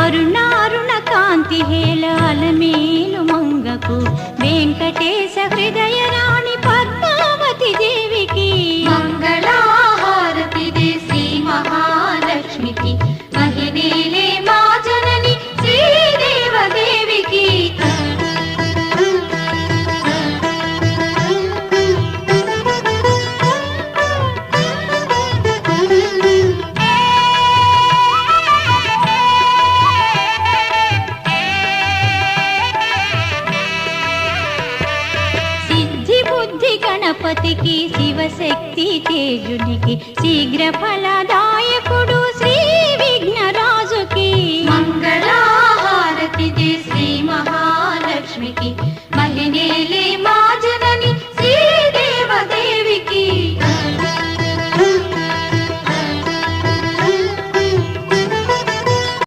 అరుణారుణ కాంతి హేళాలమేలు మంగకు వెంకటేశ హృదయ రాణి పద్మావతి దేవికి మంగళహారతి దే శ్రీ మహాలక్ష్మికి మహిళలే మా జనని శ్రీదేవదేవికి గణపతికి శివశక్తి తేజునికి శీఘ్ర ఫలదాయకుడు